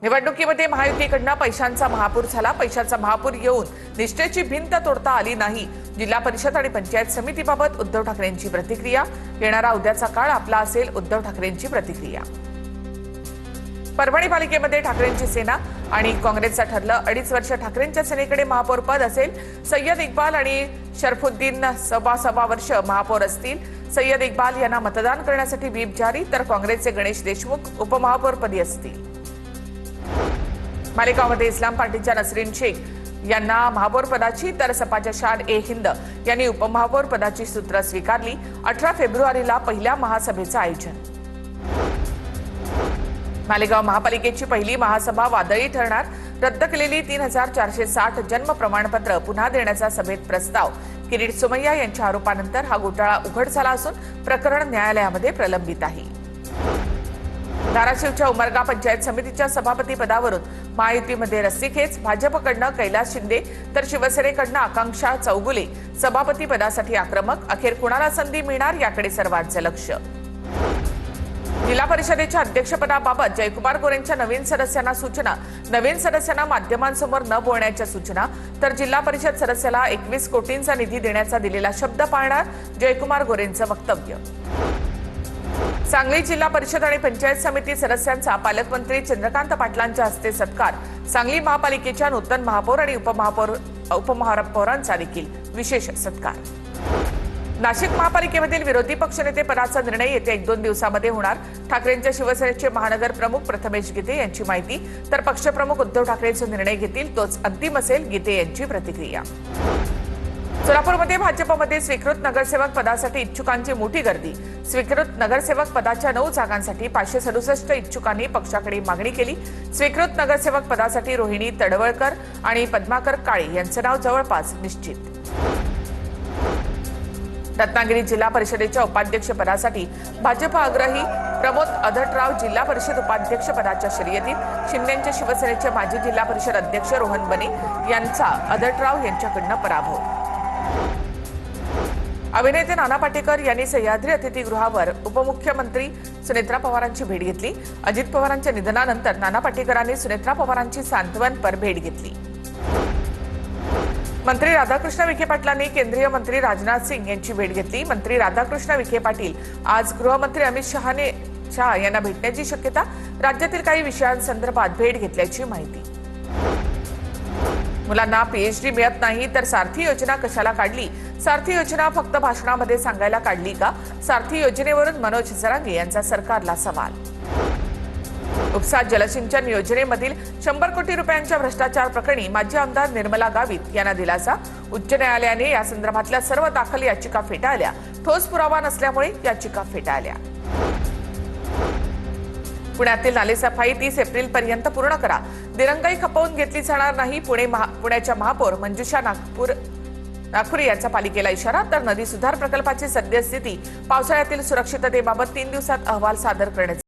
निवडणुकीमध्ये महायुतीकडनं पैशांचा महापूर झाला। पैशाचा महापूर येऊन निष्ठेची भिंत तोडता आली नाही। जिल्हा परिषद आणि पंचायत समितीबाबत उद्धव ठाकरेंची प्रतिक्रिया। येणारा उद्याचा काळ आपला असेल, उद्धव ठाकरेंची प्रतिक्रिया। परभणी पालिकेमध्ये ठाकरेंची सेना आणि काँग्रेसचं ठरलं। 2.5 वर्ष ठाकरेंच्या सेनेकडे महापौर पद असेल। सय्यद इक्बाल आणि शरफुद्दीन सव्वा वर्ष महापौर असतील। सय्यद इक्बाल यांना मतदान करण्यासाठी व्हीप जारी, तर काँग्रेसचे गणेश देशमुख उपमहापौरपदी असतील। मालेगावमध्ये इस्लाम पार्टीच्या नसरीन शेख यांना महापौर पदाची, तर सपाच्या शान ए हिंद यांनी उपमहापौर पदाची सूत्र स्वीकारली। 18 फेब्रुवारीला पहिल्या महासभेचं आयोजन। मालेगाव महापालिकेची पहिली महासभा वादळी ठरणार। रद्द केलेली 3460 जन्म प्रमाणपत्र पुन्हा देण्याचा सभेत प्रस्ताव। किरीट सोमय्या यांच्या आरोपानंतर हा घोटाळा उघड झाला असून प्रकरण न्यायालयामध्ये प्रलंबित आहे। धाराशिवच्या उमरगा पंचायत समितीच्या सभापती पदावरून महायुतीमध्ये रस्सीखेच। भाजपकडनं कैलास शिंदे तर शिवसेनेकडनं आकांक्षा चौगुले सभापती पदासाठी आक्रमक। अखेर कुणाला संधी मिळणार याकडे सर्वांचं लक्ष। जिल्हा परिषदेच्या अध्यक्षपदाबाबत जयकुमार गोरेंच्या नवीन सदस्यांना सूचना। नवीन सदस्यांना माध्यमांसमोर न बोलण्याच्या सूचना, तर जिल्हा परिषद सदस्याला 21 कोटींचा निधी देण्याचा दिलेला शब्द पाळणार, जयकुमार गोरेंचं वक्तव्य। सांगली जिल्हा परिषद आणि पंचायत समिती सदस्यांचा पालकमंत्री चंद्रकांत पाटलांच्या हस्ते सत्कार। सांगली महापालिकेच्या नूतन महापौर आणि उपमहापौरांचा देखील विशेष सत्कार। नाशिक महापालिकेमधील विरोधी पक्षनेते पदाचा निर्णय येत्या 1-2 दिवसांमध्ये होणार। ठाकरेंच्या शिवसेनेचे महानगर प्रमुख प्रथमेश गीते यांची माहिती, तर पक्षप्रमुख उद्धव ठाकरे जो निर्णय घेतील तोच अंतिम असेल, गीते यांची प्रतिक्रिया। सोलापूरमध्ये भाजपमध्ये स्वीकृत नगरसेवक पदासाठी इच्छुकांची मोठी गर्दी। स्वीकृत नगरसेवक पदाच्या 9 जागांसाठी 567 इच्छुकांनी पक्षाकडे मागणी केली। स्वीकृत नगरसेवक पदासाठी रोहिणी तडवळकर आणि पद्माकर काळे यांचं नाव जवळपास निश्चित। रत्नागिरी जिल्हा परिषदेच्या उपाध्यक्षपदासाठी भाजप आग्रही। प्रमोद अधटराव जिल्हा परिषद उपाध्यक्षपदाच्या शर्यतीत। शिंदेच्या शिवसेनेचे माजी जिल्हा परिषद अध्यक्ष रोहन बने यांचा अधटराव यांच्याकडनं पराभव। अभिनेते नाना पाटेकर यांनी सह्याद्री अतिथीगृहावर उपमुख्यमंत्री सुनेत्रा पवारांची भेट घेतली। अजित पवारांच्या निधनानंतर नाना पाटेकरांनी सुनेत्रा पवारांची सांत्वनपर भेट घेतली। मंत्री राधाकृष्ण विखे पाटलांनी केंद्रीय मंत्री राजनाथ सिंग यांची भेट घेतली। मंत्री राधाकृष्ण विखे पाटील आज गृहमंत्री अमित शहा यांना भेटण्याची शक्यता। राज्यातील काही विषयांसंदर्भात भेट घेतल्याची माहिती। मुलांना पीएचडी मिळत नाही तर सारथी योजना कशाला काढली? सारथी योजना फक्त भाषणामध्ये सांगायला काढली का? सारथी योजनेवरून मनोज जरांगे यांचा सरकारला सवाल। उपसा जलसिंचन योजनेमधील 100 कोटी रुपयांच्या भ्रष्टाचार प्रकरणी माजी आमदार निर्मला गावित यांना दिलासा। उच्च न्यायालयाने या संदर्भातल्या सर्व दाखल याचिका फेटाळल्या। ठोस पुरावा नसल्यामुळे याचिका फेटाळल्या। पुण्यातील नालेसफाई 30 एप्रिलपर्यंत पूर्ण करा। दिरंगाई खपवून घेतली जाणार नाही। पुण्याच्या महापौर मंजुषा नागपुरे यांचा पालिकेला इशारा, तर नदी सुधार प्रकल्पाची सद्यस्थिती पावसाळ्यातील सुरक्षिततेबाबत 3 दिवसात अहवाल सादर करण्याचा